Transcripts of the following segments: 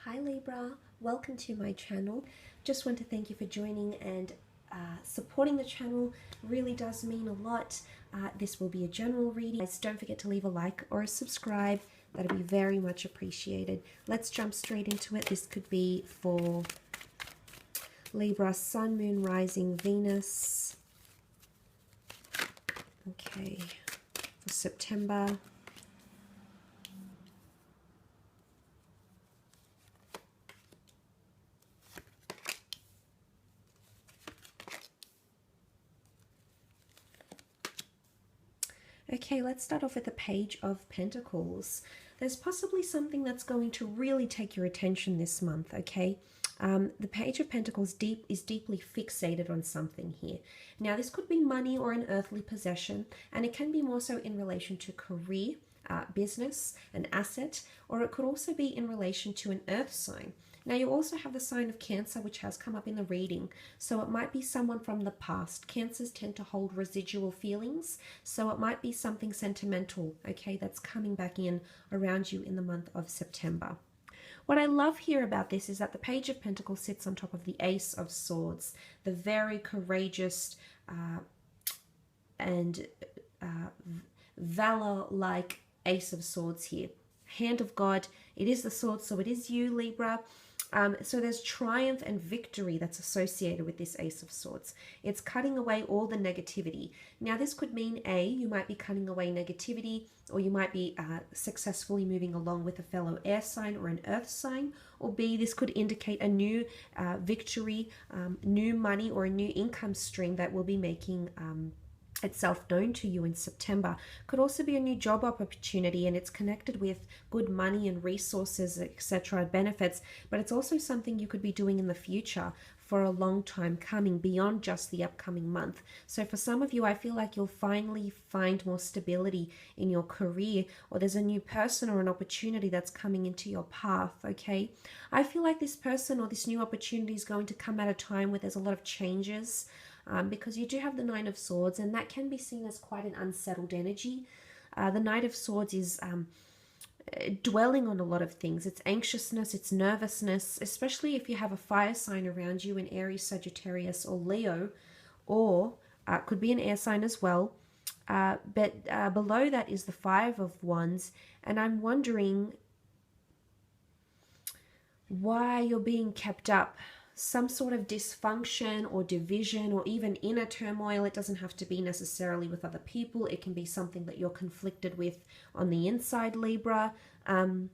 Hi Libra, welcome to my channel. Just want to thank you for joining and supporting the channel. Really does mean a lot. This will be a general reading. Guys, don't forget to leave a like or a subscribe. That'd be very much appreciated. Let's jump straight into it. This could be for Libra, Sun, Moon, Rising, Venus. Okay, for September. Okay, let's start off with the Page of Pentacles. There's possibly something that's going to really take your attention this month, okay? The Page of Pentacles is deeply fixated on something here. Now, this could be money or an earthly possession, and it can be more so in relation to career, business, an asset, or it could also be in relation to an earth sign. Now, you also have the sign of Cancer, which has come up in the reading. So it might be someone from the past. Cancers tend to hold residual feelings. So it might be something sentimental, okay, that's coming back in around you in the month of September. What I love here about this is that the Page of Pentacles sits on top of the Ace of Swords, the very courageous and valor-like Ace of Swords here. Hand of God, it is the sword, so it is you, Libra. So there's triumph and victory that's associated with this Ace of Swords. It's cutting away all the negativity. Now, this could mean A, you might be cutting away negativity, or you might be successfully moving along with a fellow air sign or an earth sign, or B, this could indicate a new victory, new money, or a new income stream that will be making itself known to you in September. Could also be a new job opportunity, and it's connected with good money and resources, etc., benefits, but it's also something you could be doing in the future for a long time coming, beyond just the upcoming month. So for some of you, I feel like you'll finally find more stability in your career, or there's a new person or an opportunity that's coming into your path, okay? I feel like this person or this new opportunity is going to come at a time where there's a lot of changes, because you do have the Nine of Swords, and that can be seen as quite an unsettled energy. The Knight of Swords is dwelling on a lot of things. It's anxiousness, it's nervousness, especially if you have a fire sign around you in Aries, Sagittarius, or Leo, or could be an air sign as well. But below that is the Five of Wands, and I'm wondering why you're being kept up. Some sort of dysfunction or division, or even inner turmoil. It doesn't have to be necessarily with other people. It can be something that you're conflicted with on the inside, Libra. There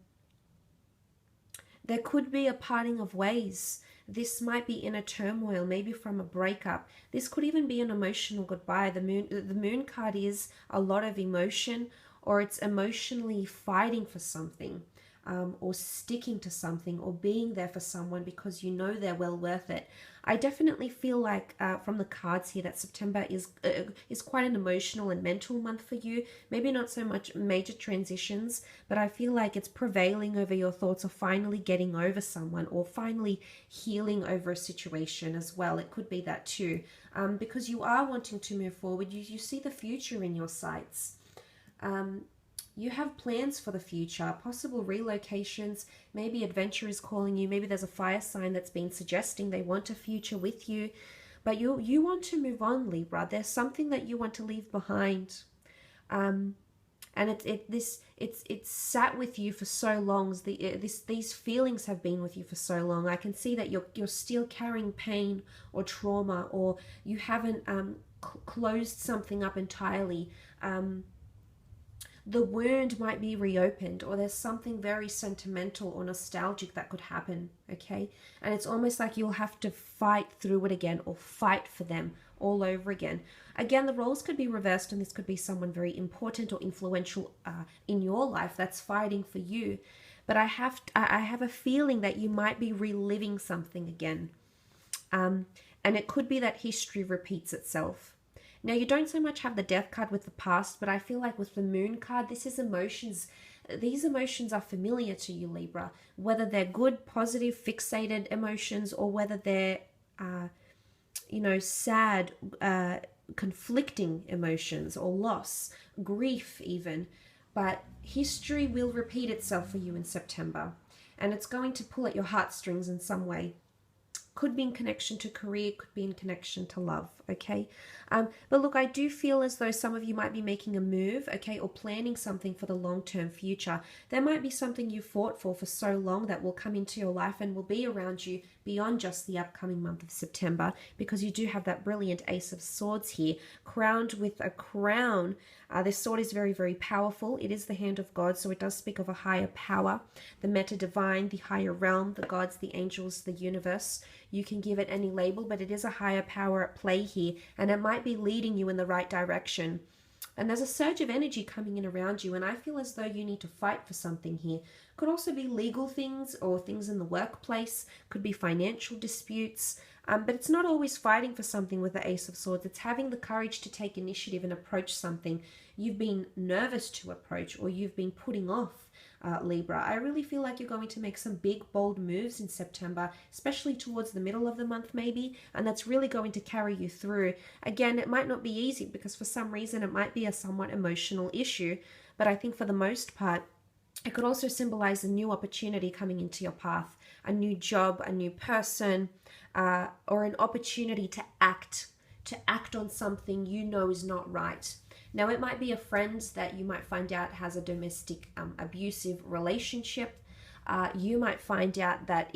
could be a parting of ways. This might be inner turmoil, maybe from a breakup. This could even be an emotional goodbye. The moon card is a lot of emotion, or it's emotionally fighting for something. Or sticking to something, or being there for someone because you know they're well worth it. I definitely feel like from the cards here that September is quite an emotional and mental month for you. Maybe not so much major transitions, but I feel like it's prevailing over your thoughts of finally getting over someone, or finally healing over a situation as well. It could be that too, because you are wanting to move forward. You see the future in your sights. You have plans for the future, possible relocations, maybe adventure is calling you, maybe there's a fire sign that's been suggesting they want a future with you, but you want to move on, Libra. There's something that you want to leave behind. And it's sat with you for so long. These feelings have been with you for so long. I can see that you're still carrying pain or trauma, or you haven't closed something up entirely. The wound might be reopened, or there's something very sentimental or nostalgic that could happen, okay? And it's almost like you'll have to fight through it again, or fight for them all over again. Again, the roles could be reversed, and this could be someone very important or influential in your life that's fighting for you. But I have a feeling that you might be reliving something again. And it could be that history repeats itself. Now, you don't so much have the Death card with the past, but I feel like with the Moon card, this is emotions. These emotions are familiar to you, Libra, whether they're good, positive, fixated emotions, or whether they're, sad, conflicting emotions, or loss, grief even. But history will repeat itself for you in September. and it's going to pull at your heartstrings in some way. Could be in connection to career, could be in connection to love, okay? But look, I do feel as though some of you might be making a move, okay, or planning something for the long-term future. There might be something you fought for so long that will come into your life and will be around you beyond just the upcoming month of September, because you do have that brilliant Ace of Swords here, crowned with a crown. This sword is very, very powerful. It is the hand of God, so it does speak of a higher power, the meta divine, the higher realm, the gods, the angels, the universe. You can give it any label, but it is a higher power at play here, and it might be leading you in the right direction. And there's a surge of energy coming in around you, and I feel as though you need to fight for something here. Could also be legal things or things in the workplace, could be financial disputes, but it's not always fighting for something with the Ace of Swords. It's having the courage to take initiative and approach something you've been nervous to approach or you've been putting off, Libra. I really feel like you're going to make some big, bold moves in September, especially towards the middle of the month maybe, and that's really going to carry you through. Again, it might not be easy because for some reason it might be a somewhat emotional issue, but I think for the most part, it could also symbolize a new opportunity coming into your path, a new job, a new person, or an opportunity to act on something you know is not right. Now, it might be a friend that you might find out has a domestic abusive relationship. You might find out that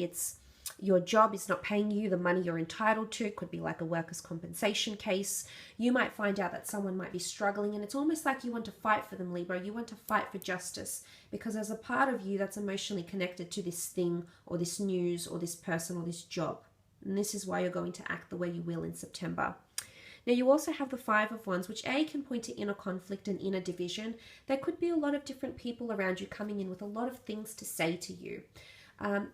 your job is not paying you the money you're entitled to. It could be like a workers' compensation case. You might find out that someone might be struggling, and it's almost like you want to fight for them, Libra. You want to fight for justice because there's a part of you that's emotionally connected to this thing or this news or this person or this job. And this is why you're going to act the way you will in September. Now, you also have the Five of Wands, which can point to inner conflict and inner division. There could be a lot of different people around you coming in with a lot of things to say to you.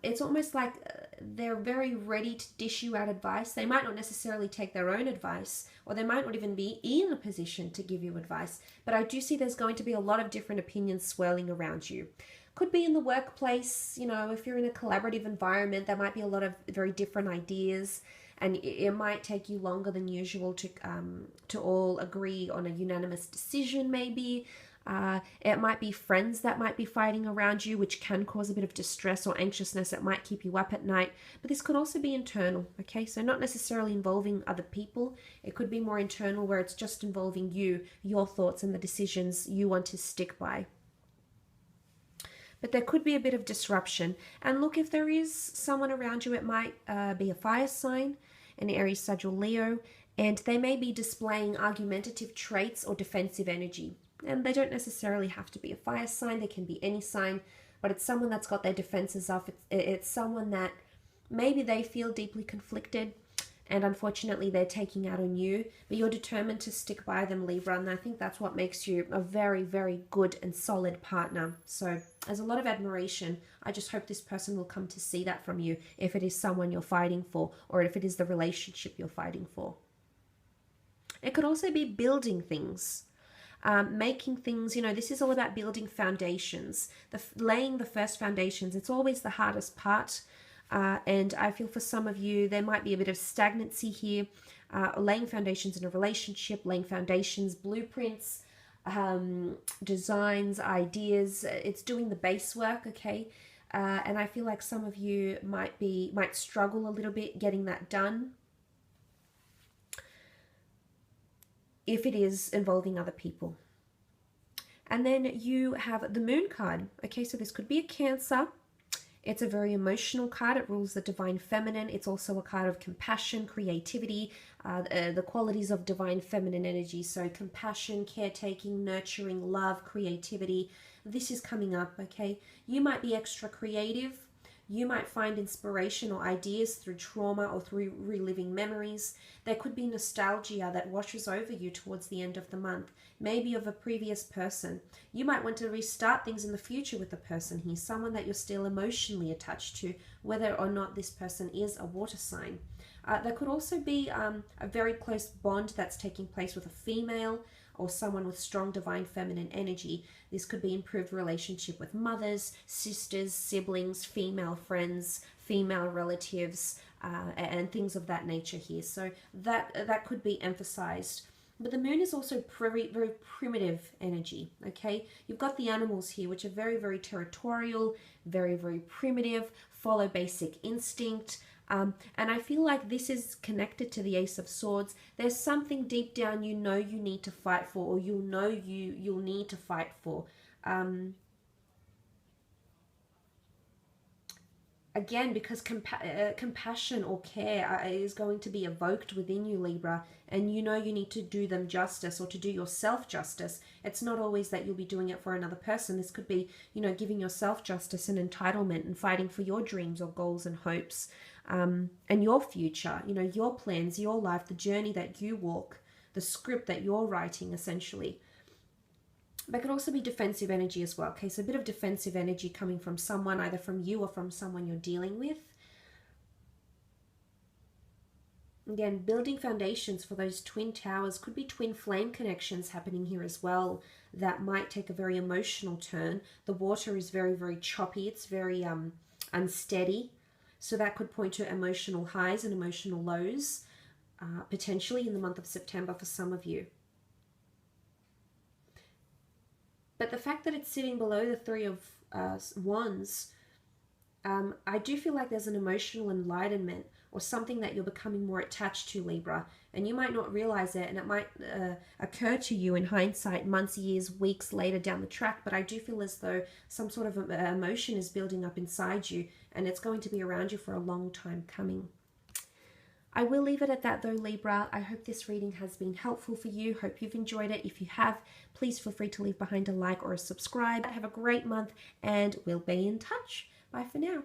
It's almost like they're very ready to dish you out advice. They might not necessarily take their own advice, or they might not even be in a position to give you advice. But I do see there's going to be a lot of different opinions swirling around you. Could be in the workplace, you know, if you're in a collaborative environment, there might be a lot of very different ideas, and it might take you longer than usual to all agree on a unanimous decision maybe. It might be friends that might be fighting around you, which can cause a bit of distress or anxiousness. It might keep you up at night, but this could also be internal, okay? So not necessarily involving other people. It could be more internal where it's just involving you, your thoughts and the decisions you want to stick by. But there could be a bit of disruption. And look, if there is someone around you, it might be a fire sign, an Aries, Sag, or Leo, and they may be displaying argumentative traits or defensive energy. And they don't necessarily have to be a fire sign. They can be any sign, but it's someone that's got their defenses up. It's someone that maybe they feel deeply conflicted, and unfortunately they're taking out on you, but you're determined to stick by them, Libra, and I think that's what makes you a very, very good and solid partner. So there's a lot of admiration. I just hope this person will come to see that from you, if it is someone you're fighting for, or if it is the relationship you're fighting for. It could also be building things. Making things, you know, this is all about building foundations. Laying the first foundations, it's always the hardest part. And I feel for some of you, there might be a bit of stagnancy here. Laying foundations in a relationship, laying foundations, blueprints, designs, ideas. It's doing the base work, okay? And I feel like some of you might struggle a little bit getting that done, if it is involving other people. And then you have the Moon card. Okay, so this could be a Cancer. It's a very emotional card. It rules the divine feminine. It's also a card of compassion, creativity, the qualities of divine feminine energy. So compassion, caretaking, nurturing, love, creativity. This is coming up, okay? You might be extra creative. You might find inspiration or ideas through trauma or through reliving memories. There could be nostalgia that washes over you towards the end of the month, maybe of a previous person. You might want to restart things in the future with a person here, someone that you're still emotionally attached to, whether or not this person is a water sign. There could also be a very close bond that's taking place with a female or someone with strong divine feminine energy. This could be improved relationship with mothers, sisters, siblings, female friends, female relatives, and things of that nature here. So that could be emphasized. But the moon is also very, very primitive energy, okay? You've got the animals here, which are very, very territorial, very, very primitive, follow basic instinct. And I feel like this is connected to the Ace of Swords. There's something deep down you know you need to fight for, or you'll know you'll need to fight for. Again, because compassion or care is going to be evoked within you, Libra, and you know you need to do them justice, or to do yourself justice. It's not always that you'll be doing it for another person. This could be, you know, giving yourself justice and entitlement, and fighting for your dreams or goals and hopes, and your future, you know, your plans, your life, the journey that you walk, the script that you're writing, essentially. But it could also be defensive energy as well. Okay, so a bit of defensive energy coming from someone, either from you or from someone you're dealing with. Again, building foundations for those twin towers. Could be twin flame connections happening here as well. That might take a very emotional turn. The water is very, very choppy. It's very unsteady. So that could point to emotional highs and emotional lows, potentially in the month of September for some of you. But the fact that it's sitting below the Three of Wands, I do feel like there's an emotional enlightenment, or something that you're becoming more attached to, Libra. And you might not realize it, and it might occur to you in hindsight months, years, weeks later down the track. But I do feel as though some sort of emotion is building up inside you, and it's going to be around you for a long time coming. I will leave it at that though, Libra. I hope this reading has been helpful for you. Hope you've enjoyed it. If you have, please feel free to leave behind a like or a subscribe. Have a great month, and we'll be in touch. Bye for now.